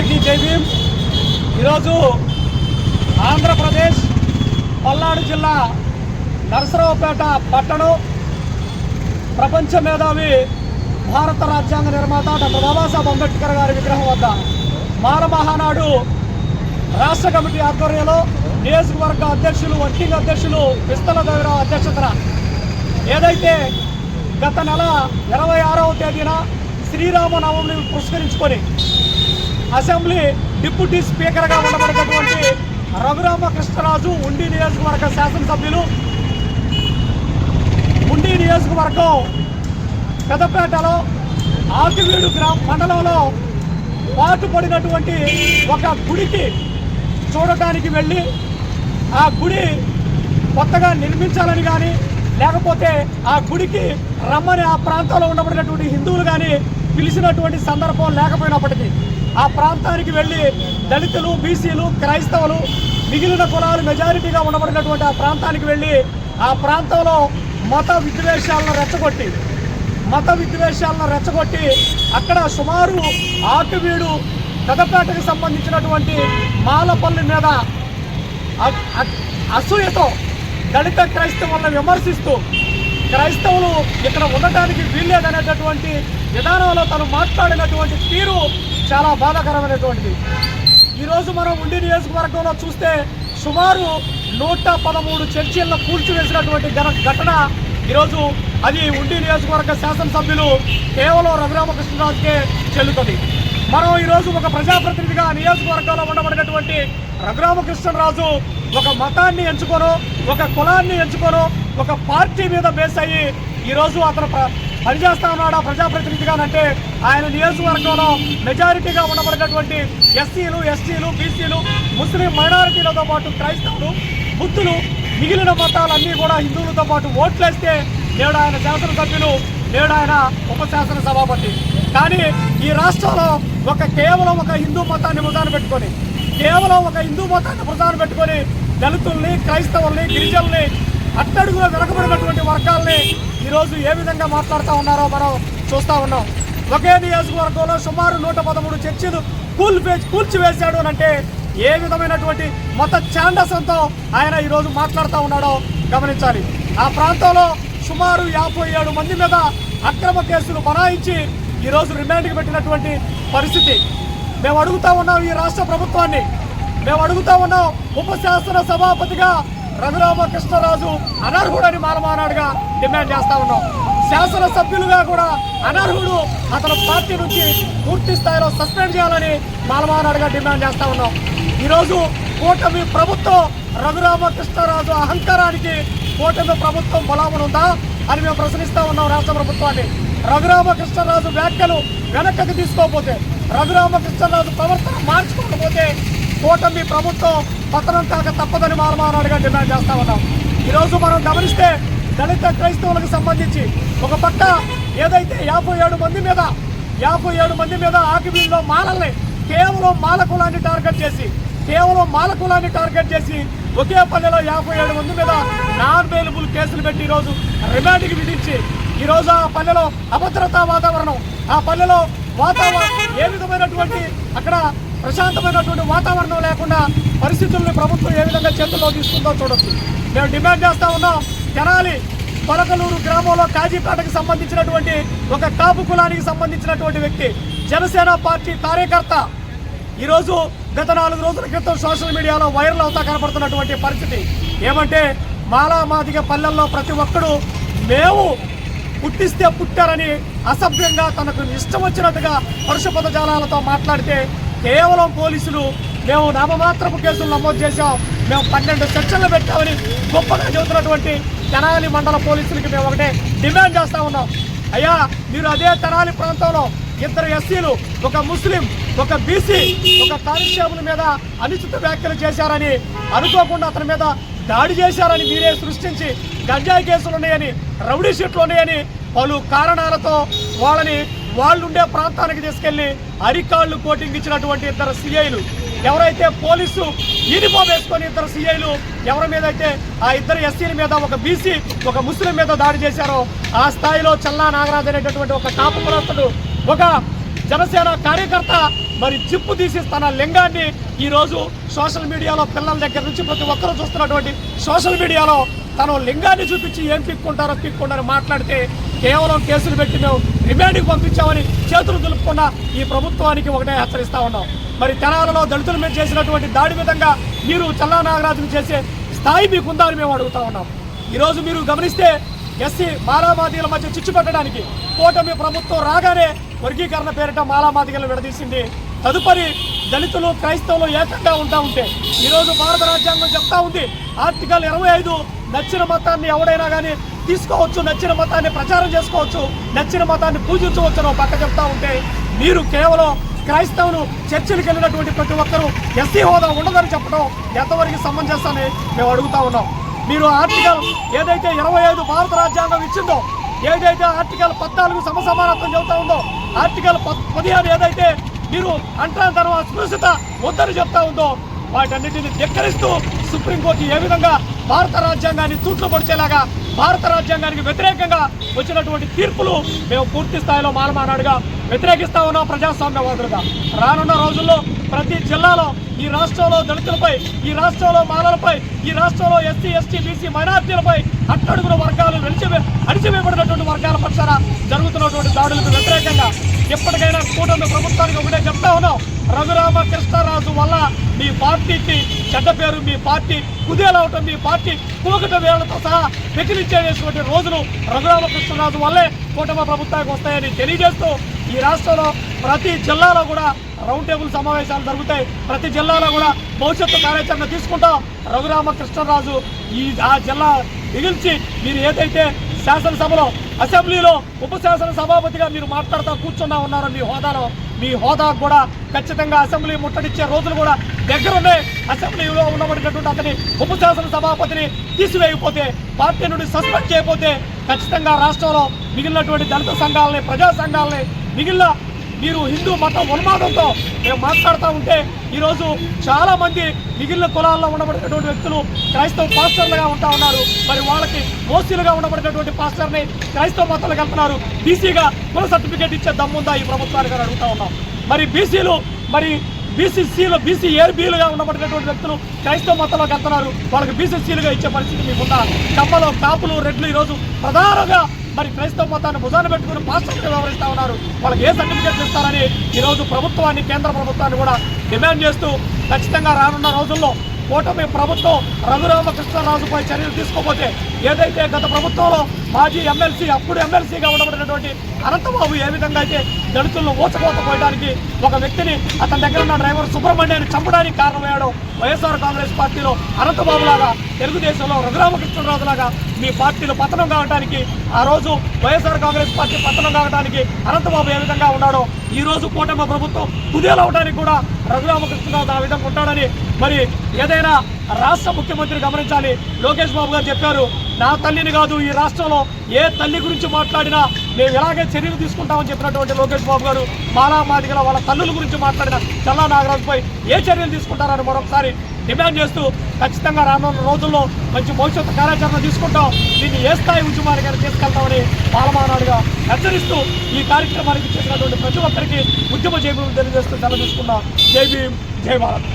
అందరికీ జై భీమ్. ఈరోజు ఆంధ్రప్రదేశ్ పల్నాడు జిల్లా నరసరావుపేట పట్టణం ప్రపంచ మేధావి భారత రాజ్యాంగ నిర్మాత డాక్టర్ బాబాసాహెబ్ అంబేద్కర్ గారి విగ్రహం వద్ద మాల మహానాడు రాష్ట్ర కమిటీ ఆధ్వర్యంలో నియోజకవర్గ అధ్యక్షులు వర్కింగ్ అధ్యక్షులు పిస్తల దేవరావు అధ్యక్షతన ఏదైతే గత నెల 26వ తేదీన శ్రీరామనవమిని పురస్కరించుకొని అసెంబ్లీ డిప్యూటీ స్పీకర్గా ఉండబడినటువంటి రఘురామకృష్ణరాజు ఉండి నియోజకవర్గ శాసనసభ్యులు ఉండి నియోజకవర్గం పెదపేటలో ఆకివీడు మండలంలో పాటుపడినటువంటి ఒక గుడికి చూడటానికి వెళ్ళి ఆ గుడి కొత్తగా నిర్మించాలని కానీ లేకపోతే ఆ గుడికి రమ్మని ఆ ప్రాంతంలో ఉండబడినటువంటి హిందువులు కానీ పిలిచినటువంటి సందర్భం లేకపోయినప్పటికీ ఆ ప్రాంతానికి వెళ్ళి దళితులు, బీసీలు, క్రైస్తవులు, మిగిలిన కులాలు మెజారిటీగా ఉండబడినటువంటి ఆ ప్రాంతానికి వెళ్ళి ఆ ప్రాంతంలో మత విద్వేషాలను రెచ్చగొట్టి అక్కడ సుమారు ఆకువీడు పెదపేటకు సంబంధించినటువంటి మాలపల్లి మీద అసూయతో దళిత క్రైస్తవులను విమర్శిస్తూ క్రైస్తవులు ఇక్కడ ఉండటానికి వీల్లేదనేటటువంటి విధానంలో తను మాట్లాడినటువంటి తీరు చాలా బాధాకరమైనటువంటిది. ఈరోజు మనం ఉండి నియోజకవర్గంలో చూస్తే సుమారు 113 చర్చిలను కూల్చివేసినటువంటి ఘటన ఈరోజు అది ఉండి నియోజకవర్గ శాసనసభ్యులు కేవలం రఘురామకృష్ణరాజుకే చెల్లుతుంది. మనం ఈరోజు ఒక ప్రజాప్రతినిధిగా నియోజకవర్గంలో ఉండబడినటువంటి రఘురామకృష్ణరాజు ఒక మతాన్ని ఎంచుకోనో, ఒక కులాన్ని ఎంచుకోనో, ఒక పార్టీ మీద బేస్ అయ్యి ఈరోజు అతను పనిచేస్తా ఉన్నాడు ప్రజాప్రతినిధిగానంటే ఆయన నియోజకవర్గంలో మెజారిటీగా ఉండబడినటువంటి ఎస్సీలు, ఎస్టీలు, బీసీలు, ముస్లిం మైనారిటీలతో పాటు క్రైస్తవులు, బుద్ధులు, మిగిలిన మతాలన్నీ కూడా హిందువులతో పాటు ఓట్లేస్తే నేడు ఆయన శాసనసభ్యులు, నేడు ఆయన ఉప శాసన సభాపతి. కానీ ఈ రాష్ట్రంలో కేవలం ఒక హిందూ మతాన్ని ప్రధాన పెట్టుకొని దళితుల్ని, క్రైస్తవుల్ని, గిరిజనుల్ని, అట్టడుగులో వెనకబడినటువంటి వర్గాల్ని ఈరోజు ఏ విధంగా మాట్లాడుతూ ఉన్నారో మనం చూస్తూ ఉన్నాం. ఒకే నియోజకవర్గంలో సుమారు 113 చర్చిలు కూల్చివేశాడు అంటే ఏ విధమైనటువంటి మత ఛాందసంతో ఆయన ఈరోజు మాట్లాడుతూ ఉన్నాడో గమనించాలి. ఆ ప్రాంతంలో సుమారు 57 మంది మీద అక్రమ కేసులు బనాయించి ఈరోజు రిమాండ్కి పెట్టినటువంటి పరిస్థితి. మేము అడుగుతా ఉన్నాం ఈ రాష్ట్ర ప్రభుత్వాన్ని, మేము అడుగుతా ఉన్నాం ఉప శాసన సభాపతిగా రఘురామకృష్ణరాజు అనర్హుడని మాలమానాడుగా డిమాండ్ చేస్తా ఉన్నాం. శాసనసభ్యులుగా కూడా అనర్హుడు, అతను పార్టీ నుంచి పూర్తి స్థాయిలో సస్పెండ్ చేయాలని మాలమానాడుగా డిమాండ్ చేస్తా ఉన్నాం. ఈరోజు కూటమి ప్రభుత్వం రఘురామకృష్ణరాజు అహంకారానికి కూటమి ప్రభుత్వం బలమునుందా అని మేము ప్రశ్నిస్తూ ఉన్నాం రాష్ట్ర ప్రభుత్వాన్ని. రఘురామకృష్ణరాజు వ్యాఖ్యలు వెనక్కి తీసుకోకపోతే, రఘురామకృష్ణరాజు ప్రవర్తన మార్చుకోకపోతే కూటమి ప్రభుత్వం పతనం కాక తప్పదని మాలమానాడుగా డిమాండ్ చేస్తా ఉన్నాం. ఈరోజు మనం గమనిస్తే దళిత క్రైస్తవులకు సంబంధించి ఒక పక్క ఏదైతే 57 మంది మీద ఆకివీడులో మాలల్ని కేవలం మాల కులాన్ని టార్గెట్ చేసి ఒకే పల్లెలో 57 మంది మీద నాన్ బెయిలబుల్ కేసులు పెట్టి ఈరోజు రిమాండ్కి విధించి ఈరోజు ఆ పల్లెలో అభద్రతా వాతావరణం, ఆ పల్లెలో ఏ విధమైనటువంటి అక్కడ ప్రశాంతమైనటువంటి వాతావరణం లేకుండా పరిస్థితుల్ని ప్రభుత్వం ఏ విధంగా చేతుల్లో తీసుకుందో చూడొచ్చు. మేము డిమాండ్ చేస్తా ఉన్నాం. తెనాలి కొలకలూరు గ్రామంలో కాజీపేటకు సంబంధించినటువంటి ఒక కాపు కులానికి సంబంధించినటువంటి వ్యక్తి, జనసేన పార్టీ కార్యకర్త ఈరోజు గత 4 రోజుల క్రితం సోషల్ మీడియాలో వైరల్ అవుతా కనపడుతున్నటువంటి పరిస్థితి ఏమంటే మాదిగ పల్లెల్లో ప్రతి ఒక్కడు మేము పుట్టిస్తే పుట్టారని అసభ్యంగా తనకు ఇష్టం వచ్చినట్టుగా పరుష పదజాలాలతో మాట్లాడితే కేవలం పోలీసులు మేము నామమాత్రపు కేసులు నమోదు చేశాం, మేము 12 సెక్షన్లు పెట్టామని గొప్పగా చెబుతున్నటువంటి తెనాలి మండల పోలీసులకి మేము ఒకటే డిమాండ్ చేస్తూ ఉన్నాం. అయ్యా, మీరు అదే తెనాలి ప్రాంతంలో 2 ఎస్సీలు, ఒక ముస్లిం, ఒక బీసీ, ఒక కానిస్టేబుల్ మీద అనుచిత వ్యాఖ్యలు చేశారని, అనుకోకుండా అతని మీద దాడి చేశారని మీరే సృష్టించి గంజాయి కేసులు ఉన్నాయని, రౌడీ షీట్లు ఉన్నాయని పలు కారణాలతో వాళ్ళు ఉండే ప్రాంతానికి తీసుకెళ్లి అరికాళ్లు కోటింగ్ ఇచ్చినటువంటి 2 సిఐలు, ఎవరైతే పోలీసు యూనిఫామ్ వేసుకొని 2 సిఐలు ఎవరి మీద అయితే ఆ 2 ఎస్సీల మీద, ఒక బీసీ, ఒక ముస్లిం మీద దాడి చేశారో ఆ స్థాయిలో చల్లా నాగరాజు అనేటటువంటి ఒక కాపు కులస్తుడు, ఒక జనసేన కార్యకర్త మరి జిప్పు తీసి తన లింగాన్ని ఈరోజు సోషల్ మీడియాలో పిల్లల దగ్గర నుంచి ప్రతి ఒక్కరూ చూస్తున్నటువంటి సోషల్ మీడియాలో తను లింగాన్ని చూపించి ఏం పిక్కుంటారో మాట్లాడితే కేవలం కేసులు పెట్టి మేము రిమాండ్కి పంపించామని చేతులు దులుపుకున్న ఈ ప్రభుత్వానికి ఒకటే హెచ్చరిస్తా ఉన్నాం. మరి తెనాలలో దళితుల మీద చేసినటువంటి దాడి విధంగా మీరు చల్లా నాగరాజును చేసే స్థాయి మీకుందా అని మేము అడుగుతా ఉన్నాం. ఈరోజు మీరు గమనిస్తే ఎస్సీ మాలామాదిగల మధ్య చిచ్చు పెట్టడానికి కూటమి ప్రభుత్వం రాగానే వర్గీకరణ పేరిట మాలామాదిగలు విడదీసింది. తదుపరి దళితులు క్రైస్తవులు ఏకంగా ఉంటా ఉంటే ఈరోజు భారత రాజ్యాంగం చెప్తా ఉంది ఆర్టికల్ 25 నచ్చిన మతాన్ని ఎవడైనా కానీ తీసుకోవచ్చు, నచ్చిన మతాన్ని ప్రచారం చేసుకోవచ్చు, నచ్చిన మతాన్ని పూజించవచ్చు పక్క చెప్తా ఉంటే మీరు కేవలం క్రైస్తవులు చర్చిలకు వెళ్ళినటువంటి ప్రతి ఒక్కరూ ఎస్సీ హోదా ఉండదని చెప్పడం ఎంతవరకు సమంజసమని మేము అడుగుతా ఉన్నాం. మీరు ఆర్టికల్ ఏదైతే 25 భారత రాజ్యాంగం ఇచ్చిందో, ఏదైతే ఆర్టికల్ 14 సమసమానత్వం చెబుతా ఉందో, ఆర్టికల్ 15 ఏదైతే మీరు అంటరాంతరం అస్పృశ్యత వద్దని చెప్తా ఉందో వాటన్నిటిని ధిక్కరిస్తూ సుప్రీంకోర్టు ఏ విధంగా భారత రాజ్యాంగాన్ని తూట్లు పొడిచేలాగా భారత రాజ్యాంగానికి వ్యతిరేకంగా వచ్చినటువంటి తీర్పులు మేము పూర్తి స్థాయిలో మాలమానాడుగా వ్యతిరేకిస్తా ఉన్నాం. ప్రజాస్వామ్యవాదులుగా రానున్న రోజుల్లో ప్రతి జిల్లాలో ఈ రాష్ట్రంలో దళితులపై, ఈ రాష్ట్రంలో మాలలపై, ఈ రాష్ట్రంలో ఎస్సీ ఎస్టీ బీసీ మైనార్టీలపై అట్టడుగున వర్గాలు అణిచివేయబడినటువంటి వర్గాల పక్షాన జరుగుతున్నటువంటి దాడులకు వ్యతిరేకంగా ఎప్పటికైనా కూటమి ప్రభుత్వానికి ఒకటే చెప్తా ఉన్నాం. రఘురామకృష్ణరాజు వల్ల మీ పార్టీకి చెడ్డ పేరు, మీ పార్టీ కుదేలవటం, మీ పార్టీ కూకట వేళ్లతో సహా వెకిలించేటువంటి రోజులు రఘురామకృష్ణరాజు వల్లే కూటమి ప్రభుత్వానికి వస్తాయని తెలియజేస్తూ ఈ రాష్ట్రంలో ప్రతి జిల్లాలో కూడా రౌండ్ టేబుల్ సమావేశాలు జరుగుతాయి. ప్రతి జిల్లాలో కూడా భవిష్యత్తు కార్యాచరణ తీసుకుంటాం. రఘురామకృష్ణరాజు ఆ జిల్లా మిగిల్చి మీరు ఏదైతే శాసనసభలో అసెంబ్లీలో ఉప శాసన సభాపతిగా మీరు మాట్లాడుతూ కూర్చున్నా ఉన్నారో మీ హోదాకు కూడా ఖచ్చితంగా అసెంబ్లీ ముట్టడిచ్చే రోజులు కూడా దగ్గరున్నాయి. అసెంబ్లీలో ఉండబడినటువంటి అతని ఉప శాసన సభాపతిని తీసివేయకపోతే, పార్టీ నుండి సస్పెండ్ చేయకపోతే ఖచ్చితంగా రాష్ట్రంలో మిగిలినటువంటి దళిత సంఘాలని, ప్రజా సంఘాలని, మిగిలిన మీరు హిందూ మతం ఉన్మాదంతో మేము మాట్లాడుతూ ఉంటే ఈరోజు చాలామంది మిగిలిన కులాల్లో ఉండబడినటువంటి వ్యక్తులు క్రైస్తవ పాస్టర్లుగా ఉంటా ఉన్నారు. మరి వాళ్ళకి ఓసీలుగా ఉండబడినటువంటి పాస్టర్ని క్రైస్తవ మతాలకు వెళ్తున్నారు. బీసీగా కుల సర్టిఫికేట్ ఇచ్చే దమ్ముందా ఈ ప్రభుత్వానికి అడుగుతా ఉన్నాం. మరి బీసీలు, మరి బీసీ ఏబీలుగా ఉండబడినటువంటి వ్యక్తులు క్రైస్తవ మతంలోకి వెళ్తున్నారు. వాళ్ళకి బీసీసీలుగా ఇచ్చే పరిస్థితి మీకుందా? కమ్మలు, కాపులు, రెడ్లు ఈరోజు ప్రధానంగా మరి క్రైస్తవ మతాన్ని భుజాన్ని పెట్టుకుని పాస్టర్గా వ్యవహరిస్తూ ఉన్నారు. వాళ్ళకి ఏ సర్టిఫికేట్లు ఇస్తారని ఈరోజు ప్రభుత్వాన్ని, కేంద్ర ప్రభుత్వాన్ని కూడా డిమాండ్ చేస్తూ ఖచ్చితంగా రానున్న రోజుల్లో కూటమి ప్రభుత్వం రఘురామకృష్ణరాజుపై చర్యలు తీసుకోకపోతే, ఏదైతే గత ప్రభుత్వంలో మాజీ ఎమ్మెల్సీ, అప్పుడు ఎమ్మెల్సీగా ఉండబడినటువంటి అనంతబాబు ఏ విధంగా అయితే దళితులను ఊచకోతపోయడానికి ఒక వ్యక్తిని, అతని దగ్గర ఉన్న డ్రైవర్ సుబ్రహ్మణ్యాన్ని చంపడానికి కారణమయ్యాడు, వైఎస్ఆర్ కాంగ్రెస్ పార్టీలో అనంతబాబు లాగా, తెలుగుదేశంలో రఘురామకృష్ణరాజు లాగా మీ పార్టీలో పతనం కావడానికి, ఆ రోజు వైఎస్ఆర్ కాంగ్రెస్ పార్టీ పతనం కావడానికి అనంతబాబు ఏ విధంగా ఉన్నాడో ఈ రోజు కూటమి ప్రభుత్వం కుదేలవడానికి కూడా రఘురామకృష్ణరాజు ఆ విధంగా ఉంటాడని మరి ఏదైనా రాష్ట్ర ముఖ్యమంత్రి గమనించాలి. లోకేష్ బాబు గారు చెప్పారు, నా తల్లిని కాదు, ఈ రాష్ట్రంలో ఏ తల్లి గురించి మాట్లాడినా మేము ఇలాగే చర్యలు తీసుకుంటామని చెప్పినటువంటి లోకేష్ బాబు గారు మాలామాదిగల వాళ్ళ తల్లుల గురించి మాట్లాడిన చల్లా నాగరాజుపై ఏ చర్యలు తీసుకుంటారని మరొకసారి డిమాండ్ చేస్తూ ఖచ్చితంగా రానున్న రోజుల్లో మంచి భవిష్యత్తు కార్యాచరణ తీసుకుంటాం. దీన్ని ఏ స్థాయి ఉద్యమానికి తీసుకెళ్తామని మాలమానాడుగా హెచ్చరిస్తూ ఈ కార్యక్రమానికి చేసినటువంటి ప్రతి ఒక్కరికి ఉద్యమ జైభీం తెలియజేస్తూ సెలవు తీసుకున్నాం. జై భీమ్, జై భారత్.